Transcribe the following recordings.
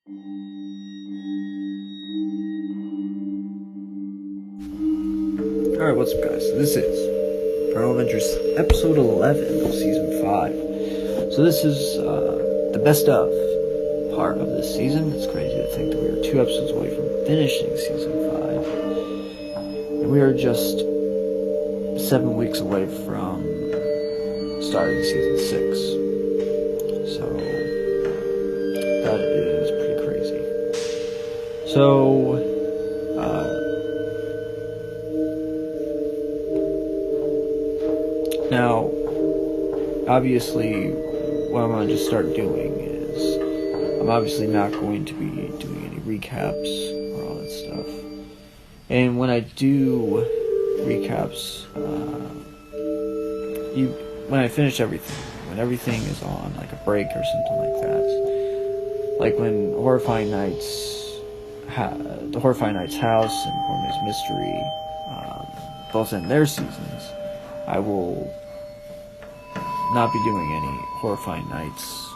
Alright, what's up guys? This is Paranormal Adventures episode 11 of season 5. So this is the best of part of this season. It's crazy to think that we are 2 episodes away from finishing season 5. And we are just 7 weeks away from starting season 6. So that is pretty crazy. So now, obviously, what I'm going to just start doing is, I'm obviously not going to be doing any recaps or all that stuff. And when I do recaps, when I finish everything, when everything is on, like a break or something like that, like when Horrifying Nights, the Horrifying Nights House and Horror's Mystery, both in their seasons, I will not be doing any Horrifying Nights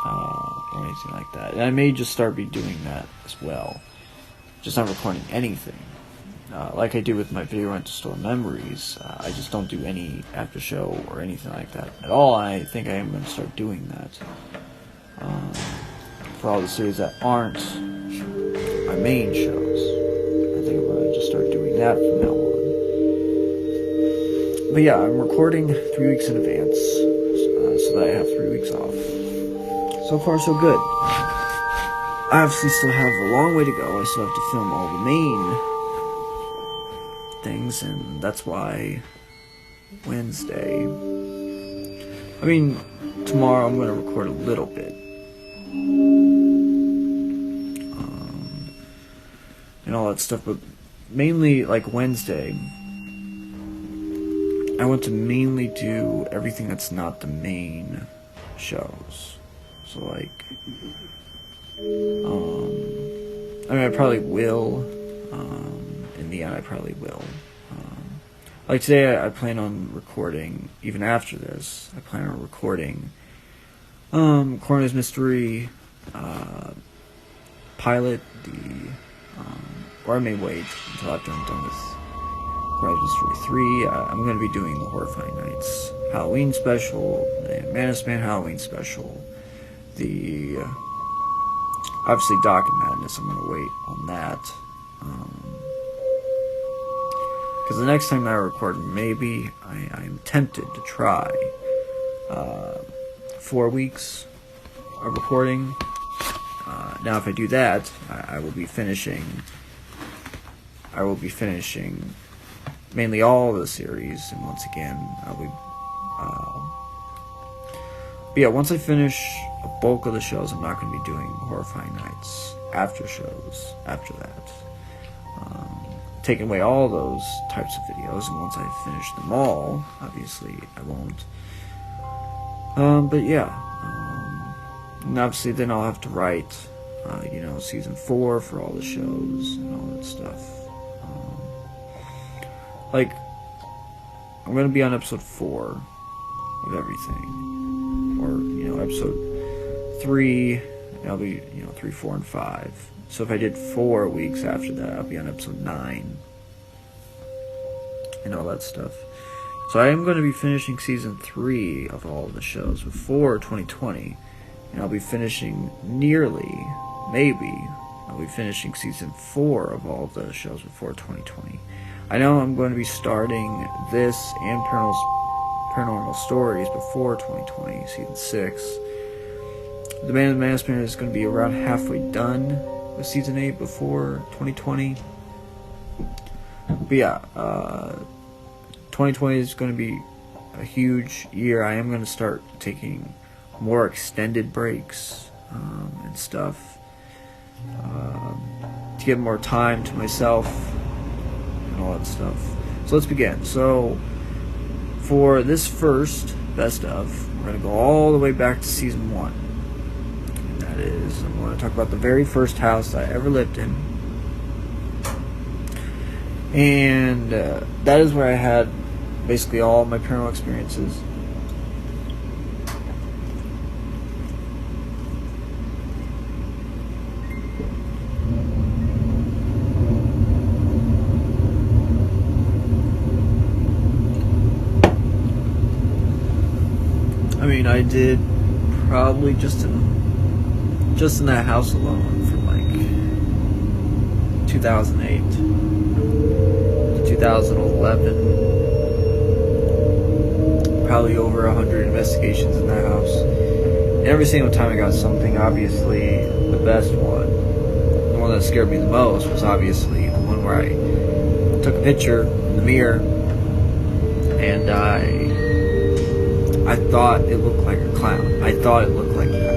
or anything like that. And I may just start be doing that as well. Just not recording anything. Like I do with my video rental store memories. I just don't do any after show or anything like that at all. I think I am going to start doing that. For all the series that aren't my main shows. I think I'm going to just start doing that from now on. But yeah, I'm recording 3 weeks in advance, so that I have 3 weeks off. So far, so good. I obviously still have a long way to go. I still have to film all the main things, and that's why Wednesday... I mean, tomorrow I'm going to record a little bit. And all that stuff, but mainly, like, Wednesday... I want to mainly do everything that's not the main shows. So, like, I mean, I probably will, in the end, I probably will. Like, today, I plan on recording, even after this, I plan on recording, Coroner's Mystery, pilot, or I may wait until after I'm done with Mystery 3. I'm going to be doing the Horrifying Nights Halloween special, the Man Halloween special, the obviously Doc and Madness. I'm going to wait on that because the next time I record, maybe I'm tempted to try 4 weeks of recording. Now, if I do that, I will be finishing mainly all of the series, and once again, I'll be, but yeah, once I finish a bulk of the shows, I'm not going to be doing Horrifying Nights after shows, after that, taking away all those types of videos, and once I finish them all, obviously, I won't, but yeah, and obviously then I'll have to write, season 4 for all the shows, and all that stuff. Like, I'm going to be on episode 4 of everything. Or, episode 3, and I'll be, 3, 4, and 5. So if I did 4 weeks after that, I'll be on episode 9. And all that stuff. So I am going to be finishing season 3 of all of the shows before 2020. And I'll be finishing I'll be finishing season 4 of all of the shows before 2020. I know I'm going to be starting this and Paranormal Stories before 2020, season 6. The Man of the Maskman is going to be around halfway done with season 8 before 2020. But yeah, 2020 is going to be a huge year. I am going to start taking more extended breaks and stuff to give more time to myself and all that stuff. So let's begin. So for this first best of, we're going to go all the way back to season 1. And that is, I'm going to talk about the very first house I ever lived in. And that is where I had basically all my paranormal experiences. did probably just in that house alone from like 2008 to 2011. Probably over 100 investigations in that house. And every single time I got something, obviously the best one, the one that scared me the most, was obviously the one where I took a picture in the mirror and I thought it looked like a clown. I thought it looked like that.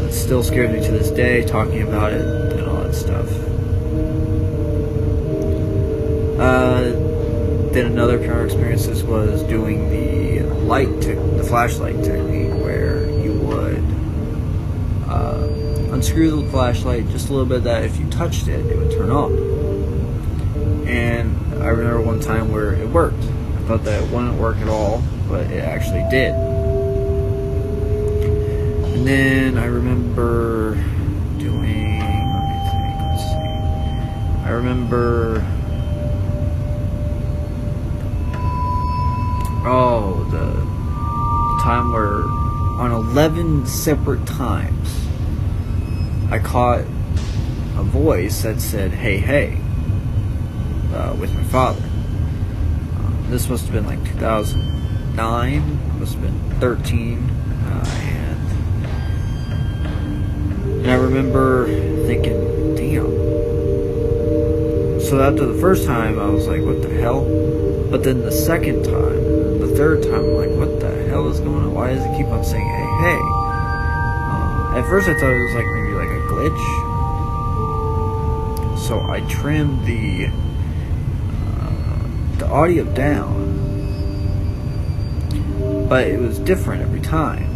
It still scares me to this day, talking about it and all that stuff. Then another paranormal experiences was doing the flashlight technique, where you would unscrew the flashlight just a little bit, that if you touched it, it would turn on. And I remember one time where it worked. I thought that it wouldn't work at all, but it actually did. And then I remember doing, let's see. I remember, the time where on 11 separate times I caught a voice that said, "Hey, hey," with my father. This must have been like 2009, must have been 13, and I remember thinking, damn. So after the first time, I was like, what the hell? But then the second time, the third time, I'm like, what the hell is going on? Why does it keep on saying, hey, hey? At first I thought it was like maybe like a glitch. So I trimmed the audio down, but it was different every time.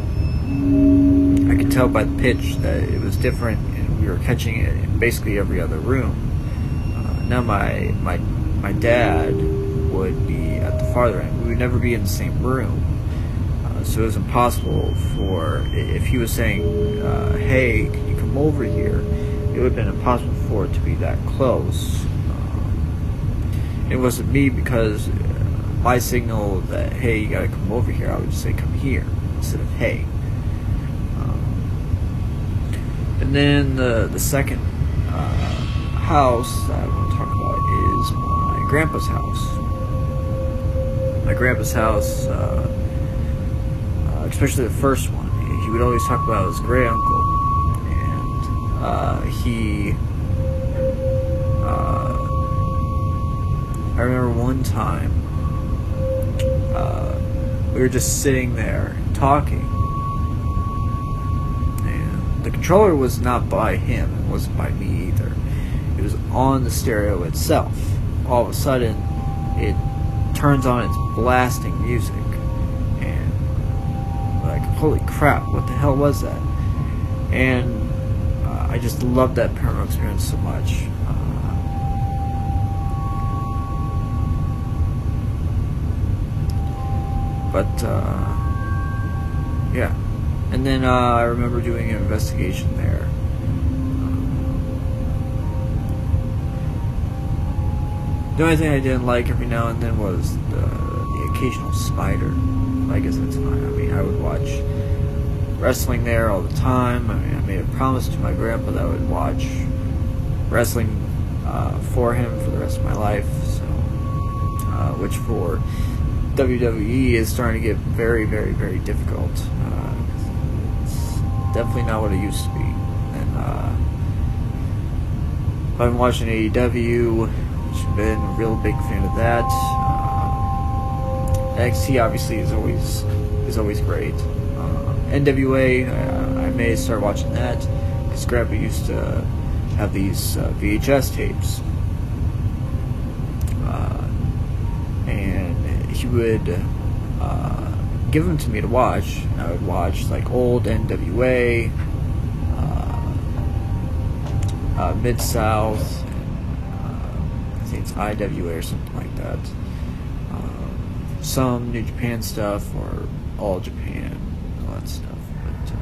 I could tell by the pitch that it was different, and we were catching it in basically every other room. Now my dad would be at the farther end. We would never be in the same room, so it was impossible for, if he was saying, hey, can you come over here, it would have been impossible for it to be that close. It wasn't me, because my signal that, hey, you gotta come over here, I would just say come here instead of hey. And then the second house that I want to talk about is my grandpa's house. My grandpa's house, especially the first one, he would always talk about his great uncle, and I remember one time, we were just sitting there talking, and the controller was not by him, it wasn't by me either. It was on the stereo itself. All of a sudden, it turns on, its blasting music, and like, holy crap, what the hell was that? And I just loved that paranormal experience so much. Yeah. And then I remember doing an investigation there. The only thing I didn't like every now and then was the occasional spider. I guess that's fine. I mean, I would watch wrestling there all the time. I mean, I made a promise to my grandpa that I would watch wrestling for him for the rest of my life. So, which for WWE is starting to get very, very, very difficult. It's definitely not what it used to be. And I've been watching AEW, which I've been a real big fan of that. NXT obviously is always great. NWA, I may start watching that, because Grandpa used to have these VHS tapes, and he would give them to me to watch. And I would watch like old NWA, Mid-South, I think it's IWA or something like that. Some New Japan stuff, or All Japan, all that stuff. But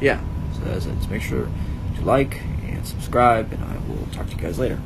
yeah, so that's it. So make sure to like and subscribe, and I will talk to you guys later.